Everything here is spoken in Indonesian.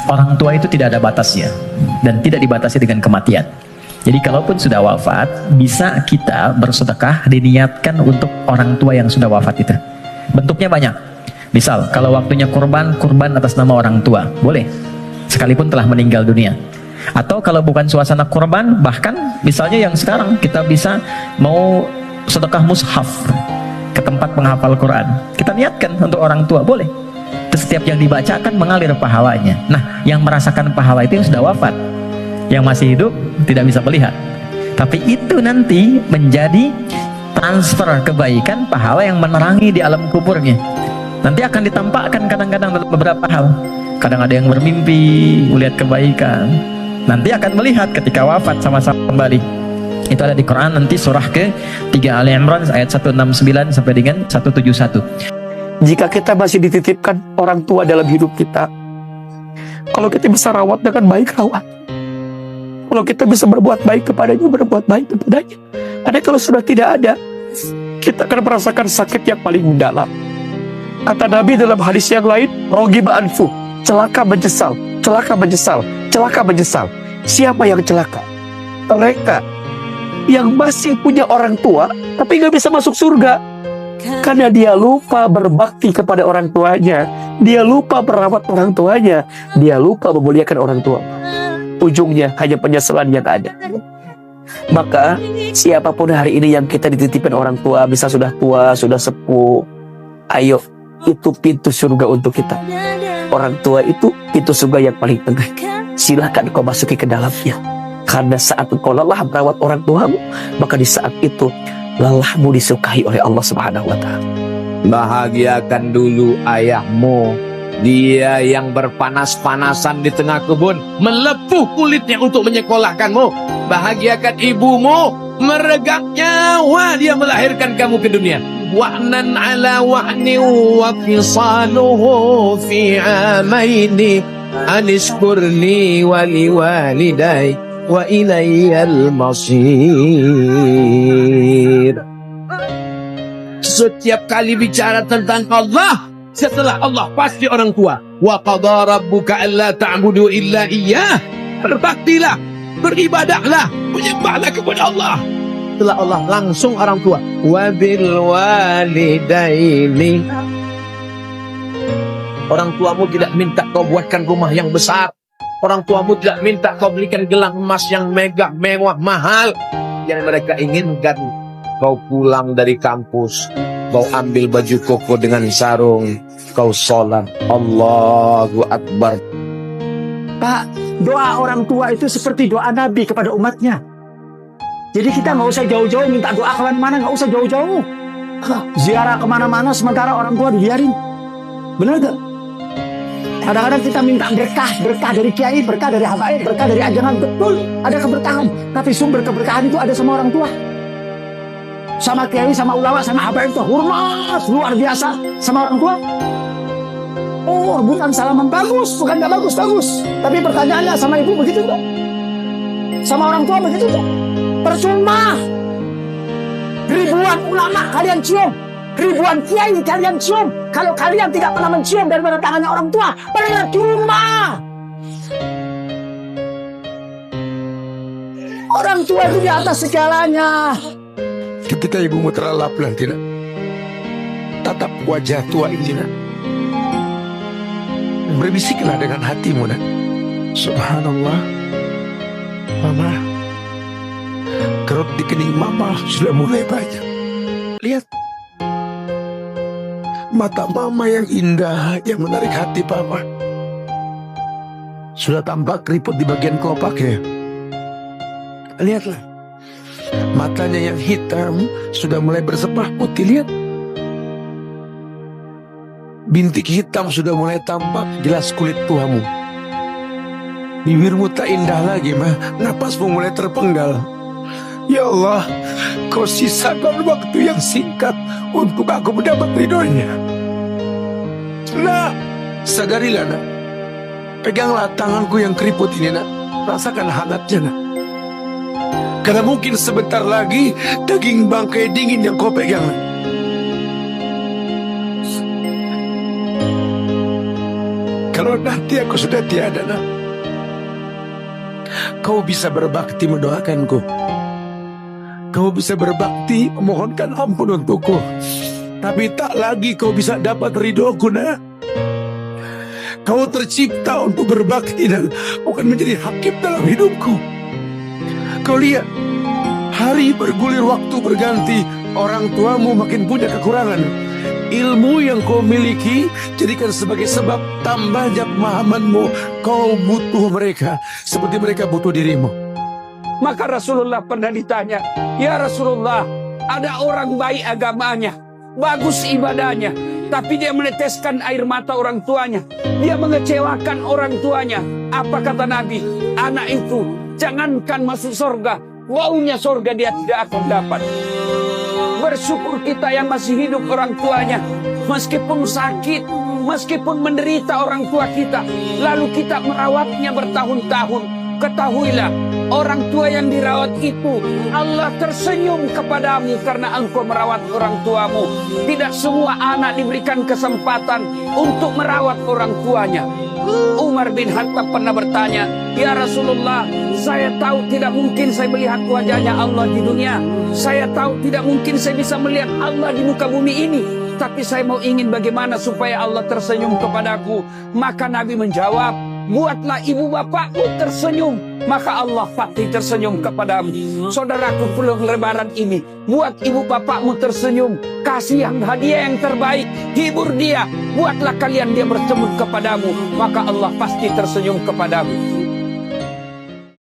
orang tua itu tidak ada batasnya dan tidak dibatasi dengan kematian. Jadi kalaupun sudah wafat, bisa kita bersedekah diniatkan untuk orang tua yang sudah wafat itu. Bentuknya banyak. Misal, kalau waktunya kurban, kurban atas nama orang tua, boleh. Sekalipun telah meninggal dunia. Atau kalau bukan suasana kurban, bahkan misalnya yang sekarang kita bisa mau sedekah mushaf ke tempat penghafal Quran. Kita niatkan untuk orang tua, boleh. Setiap yang dibacakan mengalir pahalanya. Nah, yang merasakan pahala itu yang sudah wafat. Yang masih hidup tidak bisa melihat, tapi itu nanti menjadi transfer kebaikan pahala yang menerangi di alam kuburnya. Nanti akan ditampakkan kadang-kadang dalam beberapa hal. Kadang ada yang bermimpi melihat kebaikan, nanti akan melihat ketika wafat sama-sama kembali. Itu ada di Quran nanti surah ke-3 Ali Imran ayat 169 sampai dengan 171. Jika kita masih dititipkan orang tua dalam hidup kita, kalau kita bisa rawat dengan baik, rawat. Kalau kita bisa berbuat baik kepadanya, berbuat baik kepadanya. Karena kalau sudah tidak ada, kita akan merasakan sakit yang paling mendalam. Kata Nabi dalam hadis yang lain, rogiba anfu, celaka menyesal, celaka menyesal, celaka menyesal. Siapa yang celaka? Mereka yang masih punya orang tua, tapi gak bisa masuk surga. Karena dia lupa berbakti kepada orang tuanya, dia lupa merawat orang tuanya, dia lupa memuliakan orang tua. Ujungnya hanya penyesalan yang ada. Maka siapapun hari ini yang kita dititipin orang tua, bisa sudah tua, sudah sepuh, ayo, itu pintu surga untuk kita. Orang tua itu pintu surga yang paling tengah. Silakan kau masuki ke dalamnya. Karena saat engkau lelah merawat orang tuamu, maka di saat itu lelahmu disukai oleh Allah Subhanahu wa Ta'ala. Bahagiakan dulu ayahmu. Dia yang berpanas-panasan di tengah kebun, melepuh kulitnya untuk menyekolahkanmu. Bahagiakan ibumu, meregang nyawa dia melahirkan kamu ke dunia. Wa'nan ala wa'ni wa fisaluhu fi amaini anishkurni wa liwalidai wa ilayyal masir. Setiap kali bicara tentang Allah, setelah Allah pasti orang tua. Wa qadara rabbuka alla ta'budu illa iyyah. Berbaktilah, beribadahlah, menyembahlah kepada Allah. Setelah Allah langsung orang tua. Wa bil walidaini. Orang tuamu tidak minta kau buatkan rumah yang besar. Orang tuamu tidak minta kau belikan gelang emas yang megah, mewah, mahal. Yang mereka inginkan kau pulang dari kampus, kau ambil baju koko dengan sarung, kau sholat Allahu Akbar. Pak, doa orang tua itu seperti doa Nabi kepada umatnya. Jadi kita nggak usah jauh-jauh minta doa kemana-mana, nggak usah jauh-jauh. Ziarah kemana-mana sementara orang tua dibiarin. Benar gak? Kadang-kadang kita minta berkah, berkah dari kiai, berkah dari habaib, berkah dari ajangan. Betul, ada keberkahan. Tapi sumber keberkahan itu ada sama orang tua. Sama kiai, sama ulama, sama habaib itu hormat luar biasa sama orang tua. Oh, bukan salaman bagus, bukan gak bagus. Tapi pertanyaannya sama ibu begitu tuh, sama orang tua begitu tuh. Percuma. Ribuan ulama kalian cium, ribuan kiai kalian cium, kalau kalian tidak pernah mencium dari tangannya orang tua, percuma. Orang tua itu di atas segalanya. Ketika ibumu terlelap nanti, nak, tatap wajah tua ini, nak. Berbisiklah dengan hatimu, nak. Subhanallah, mama, kerut di kening mama sudah mulai banyak. Lihat, mata mama yang indah, yang menarik hati papa. Sudah tampak keriput di bagian kelopaknya. Lihatlah, matanya yang hitam sudah mulai bersepah putih. Lihat, bintik hitam sudah mulai tampak jelas kulit tuamu. Bibirmu tak indah lagi, mah. Napasmu mulai terpenggal. Ya Allah, kau sisakan waktu yang singkat untuk aku mendapat ridhonya. Nah, sadarilah, nak. Peganglah tanganku yang keriput ini, nak. Rasakan hangatnya, nak. Karena mungkin sebentar lagi daging bangkai dingin yang kau pegang. kalau nanti aku sudah tiada, nak, kau bisa berbakti mendoakanku. Kau bisa berbakti memohonkan ampun untukku. Tapi tak lagi kau bisa dapat ridhoku, nak. Kau tercipta untuk berbakti dan bukan menjadi hakim dalam hidupku. Kau lihat, hari bergulir, waktu berganti, orang tuamu makin punya kekurangan. Ilmu yang kau miliki jadikan sebagai sebab tambahnya pemahamanmu. Kau butuh mereka seperti mereka butuh dirimu. Maka Rasulullah pernah ditanya, "Ya Rasulullah, ada orang baik agamanya, bagus ibadahnya, tapi dia meneteskan air mata orang tuanya. Dia mengecewakan orang tuanya." Apa kata Nabi? "Anak itu jangankan masuk surga, baunya surga dia tidak akan dapat." Bersyukur kita yang masih hidup orang tuanya, meskipun sakit, meskipun menderita orang tua kita, lalu kita merawatnya bertahun-tahun. Ketahuilah, orang tua yang dirawat itu, Allah tersenyum kepadamu karena engkau merawat orang tuamu. Tidak semua anak diberikan kesempatan untuk merawat orang tuanya. Umar bin Khattab pernah bertanya, "Ya Rasulullah, saya tahu tidak mungkin saya melihat wajahnya Allah di dunia. Saya tahu tidak mungkin saya bisa melihat Allah di muka bumi ini. Tapi saya mau ingin bagaimana supaya Allah tersenyum kepadaku." Maka Nabi menjawab, "Buatlah ibu bapakmu tersenyum, maka Allah pasti tersenyum kepadamu." Saudaraku, pulang lebaran ini, buat ibu bapakmu tersenyum, kasih yang hadiah yang terbaik, hibur dia, buatlah kalian dia bertemu kepadamu, maka Allah pasti tersenyum kepadamu.